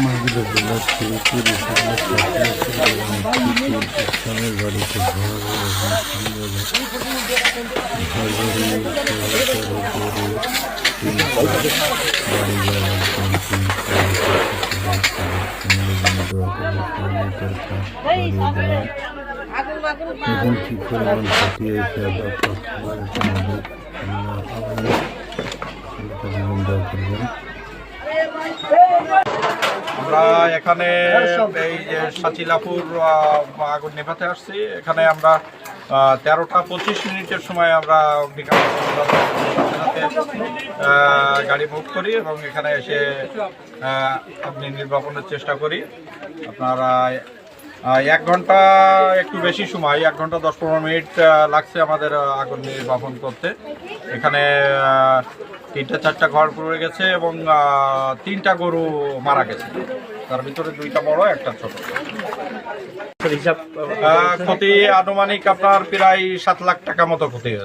মাগুরা জেলার শ্রীপুর ইসলামের বাড়িতে এখন কি পরিমাণ ক্ষতি হয়েছে আমরা এখানে এই যে সাচিলাপুর আগুন নেভাতে আসছি। এখানে আমরা 13টা 25 মিনিটের সময় আমরা অগ্নিকাণ্ড গাড়ি মুভ করি এবং এখানে এসে অগ্নি নির্বাপনের চেষ্টা করি। আপনারা 1 ঘন্টা একটু বেশি সময়, 1 ঘন্টা 10-15 মিনিট লাগছে আমাদের আগুন নির্বাপন করতে। এখানে 3-4টা ঘর পড়ে গেছে এবং 3টা গরু মারা গেছে, তার ভিতরে 2টা বড়, একটা ছোট। ক্ষতি আনুমানিক আপনার প্রায় 7 লাখ টাকা মতো ক্ষতি হয়েছে।